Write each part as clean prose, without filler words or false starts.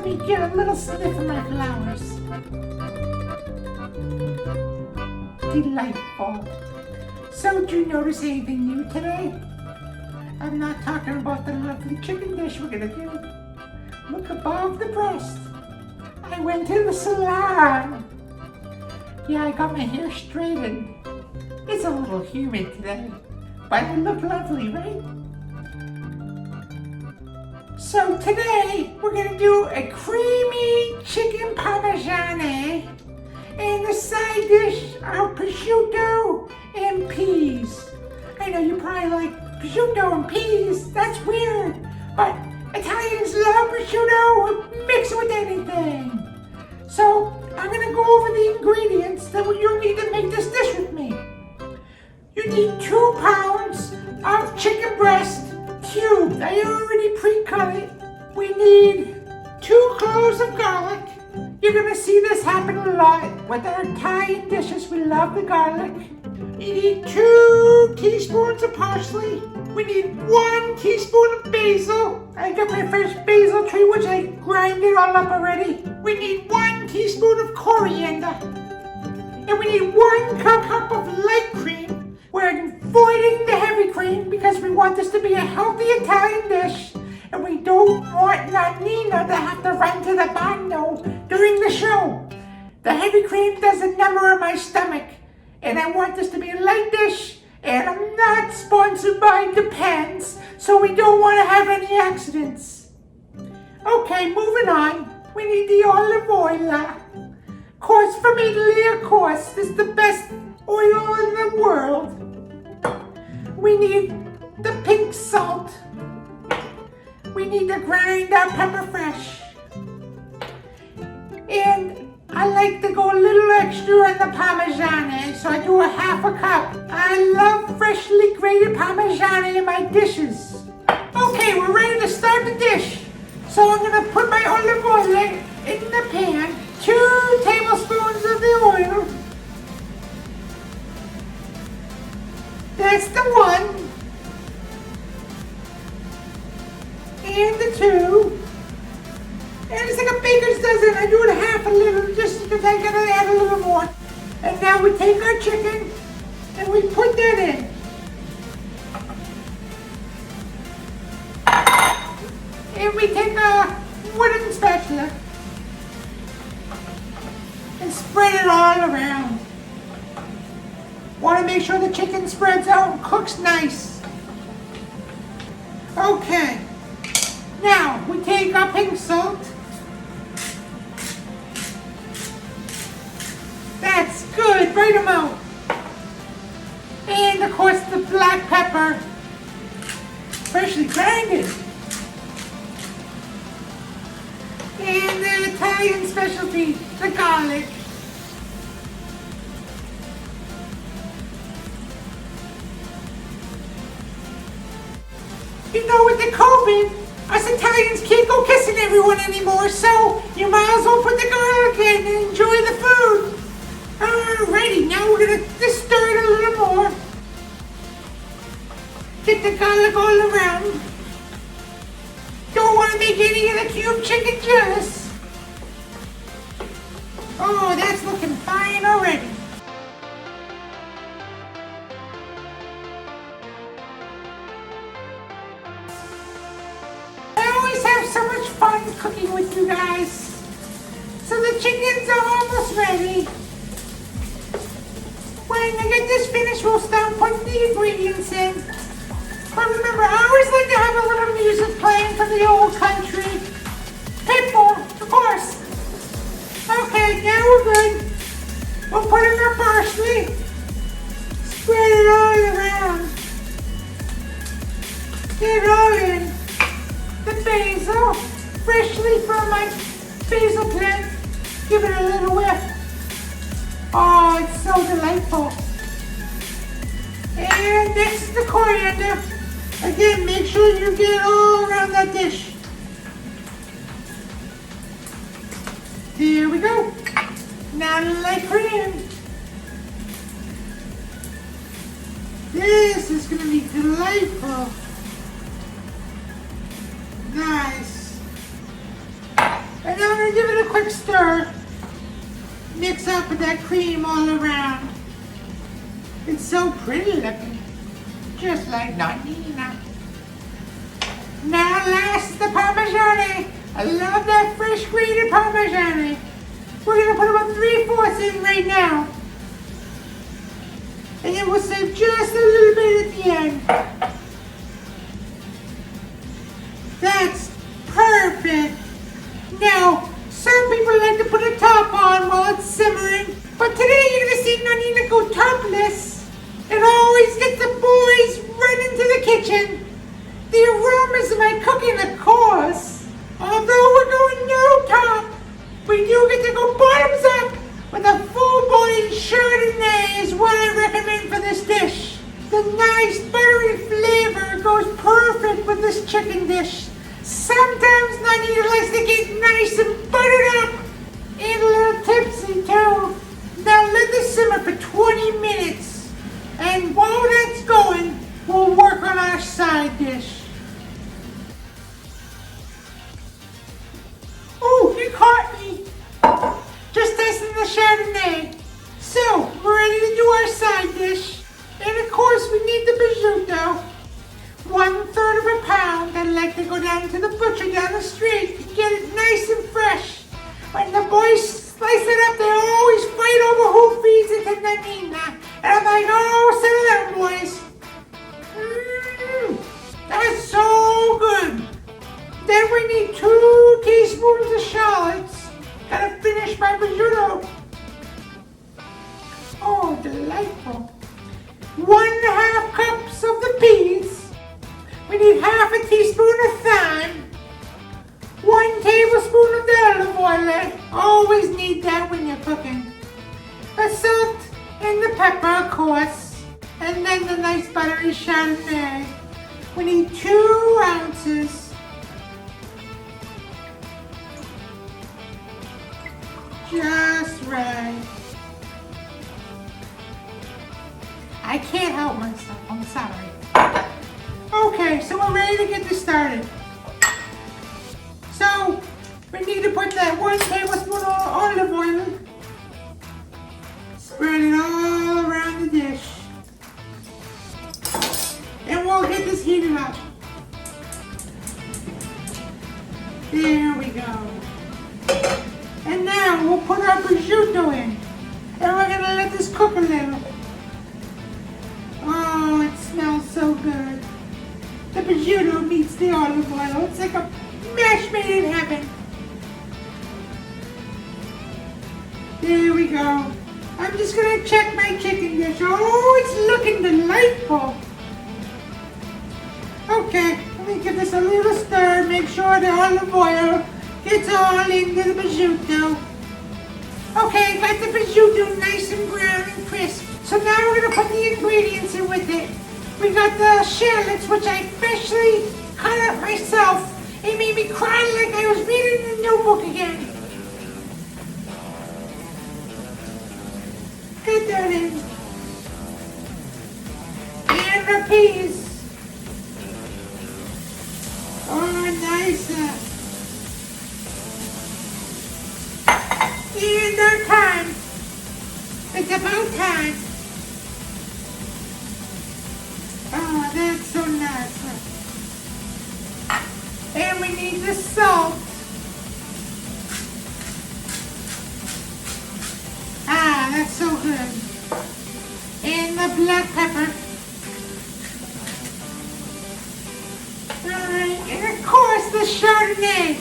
me get a little sniff of my flowers. Delightful. So, did you notice anything new today? I'm not talking about the lovely chicken dish we're gonna do. Look above the breast. I went to the salon. Yeah, I got my hair straightened. It's a little humid today, but I look lovely, right? So today, we're gonna do a creamy chicken parmesan, and the side dish are prosciutto and peas. I know you probably like prosciutto and peas, that's weird, but Italians love prosciutto, mix it with anything. So I'm gonna go over the ingredients that you'll need to make this dish with me. You need 2 pounds of chicken breast, cubed. I already pre-cut it. We need 2 cloves of garlic. You're gonna see this happen a lot with our Italian dishes. We love the garlic. You need 2 teaspoons of parsley. We need 1 teaspoon of basil. I got my first basil tree, which I grind it all up already. We need 1 teaspoon of coriander. And we need 1 cup of light cream. We're avoiding the heavy cream because we want this to be a healthy Italian dish. And we don't want Nonnina to have to run to the bagno during the show. The heavy cream does a number on my stomach. And I want this to be a light dish. And I'm not sponsored by Depends, so we don't want to have any accidents. Okay, moving on. We need the olive oil. Of course, from Italy, of course. This is the best oil in the world. We need the pink salt. We need to grind our pepper fresh. And I like to go a little extra on the Parmesan, so I do a half a cup. I love freshly grated Parmesan in my dishes. Okay, we're ready to start the dish. So I'm gonna put my olive oil in the pan. 2 tablespoons of the oil. That's the 1. And the 2. And it's like a baker's dozen. I do it half a little just because I gotta add a little more. And now we take our chicken and we put that in. And we take a wooden spatula and spread it all around. Want to make sure the chicken spreads out and cooks nice. Okay. Now we take our pink salt. That's good, right amount. And of course the black pepper, freshly grinded. And the Italian specialty, the garlic. You know, with the COVID, us Italians can't go kissing everyone anymore, so you might as well put the garlic in and enjoy the food. Alrighty, now we're gonna just stir it a little more. Get the garlic all around. Don't want to make any of the cube chicken jealous. Oh, that's looking fine already. I always have so much fun cooking with you guys. So the chickens are almost ready. When I get this finished, we'll start putting the ingredients in. But remember, I always like to have a little music playing from the old country. Pitbull, of course. Okay, now we're good. We'll put in our parsley. Spread it all around. Get it all in. The basil, freshly from my basil plant. Give it a little whiff. Oh, it's so delightful. And next is the coriander. Again, make sure you get it all around that dish. Here we go. Now the light cream. This is going to be delightful. Nice. And quick stir. Mix up with that cream all around. It's so pretty looking, just like Nonnina. Now last is the Parmesan. I love that fresh grated Parmesan. We're gonna put about 3/4 in right now. And then we'll save just a little bit at the end. That's perfect. Now, some people like to put a top on while it's simmering, but today you're gonna see Nonnina go topless and always get the boys running to the kitchen. The aromas of my cooking, of course. Although we're going no top, we do get to go bottoms up with a full-bodied Chardonnay is what I recommend for this dish. The nice buttery flavor goes perfect with this chicken dish. Sometimes Nonnina likes to get nice and buttered up and a little tipsy too. Now let this simmer for 20 minutes. And while that's going, we'll work on our side dish. Oh, you caught me. Just tasting the Chardonnay. So, we're ready to do our side dish. And of course, we need the prosciutto. 1/3 of a pound. I like to go down to the butcher down the street and get it nice and fresh. When the boys slice it up, they always fight over who feeds it to Nonnina. And I'm like, oh, settle down, boys. That's so good. Then we need 2 teaspoons of shallots. Gotta finish my prosciutto. Oh, delightful. 1/2 cups of the peas. We need 1/2 teaspoon of thyme. 1 tablespoon of the olive oil. Always need that when you're cooking. The salt and the pepper, of course. And then the nice buttery Chardonnay. We need 2 ounces. Just right. I can't help myself, I'm sorry. Okay, so we're ready to get this started. So, we need to put that 1 tablespoon of olive oil. Spread it all around the dish. And we'll get this heated up. There we go. And now we'll put our prosciutto in. And we're gonna let this cook a little. Oh, it smells so good. The prosciutto meets the olive oil. It's like a match made in heaven. There we go. I'm just gonna check my chicken dish. Oh, it's looking delightful. Okay, let me give this a little stir. Make sure the olive oil gets all into the prosciutto. Okay, got the prosciutto nice and brown and crisp. So now we're gonna put the ingredients in with it. We got the shallots, which I freshly cut up myself. It made me cry like I was reading the notebook again. Get that in. And the peas. Oh, nice. And our thyme. It's about time. Oh, that's so nice. And we need the salt. Ah, that's so good. And the black pepper. Alright, and of course the Chardonnay.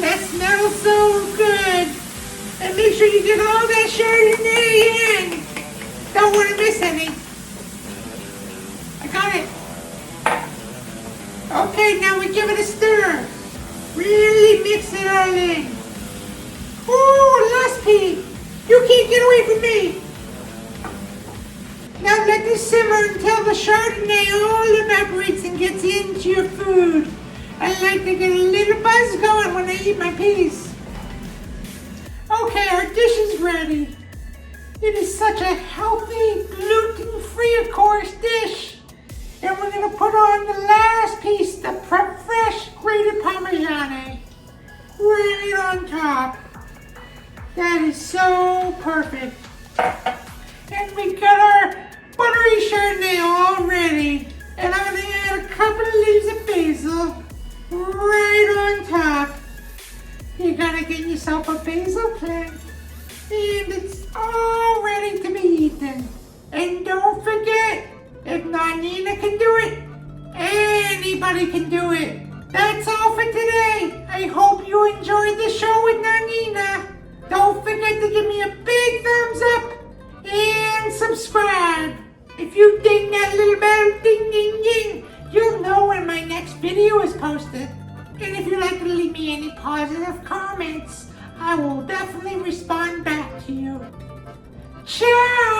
That smells so good. And make sure you get all that Chardonnay in. Don't want to miss any. I got it. Okay, now we give it a stir. Really mix it all in. Oh, last pea. You can't get away from me. Now let this simmer until the Chardonnay all evaporates and gets into your food. I like to get a little buzz going when I eat my peas. Okay, our dish is ready. It is such a healthy, gluten-free, of course, dish. And we're going to put on the last ready. And I'm gonna add a couple of leaves of basil right on top. You're gonna get yourself a basil plant. And it's all ready to be eaten. And don't forget, if Nonnina can do it, anybody can do it. That's all for today. I hope you enjoyed the show with Nonnina. Don't forget to give me a big thumbs up and subscribe. If you ding that little bell, ding, ding, ding, you'll know when my next video is posted. And if you'd like to leave me any positive comments, I will definitely respond back to you. Ciao!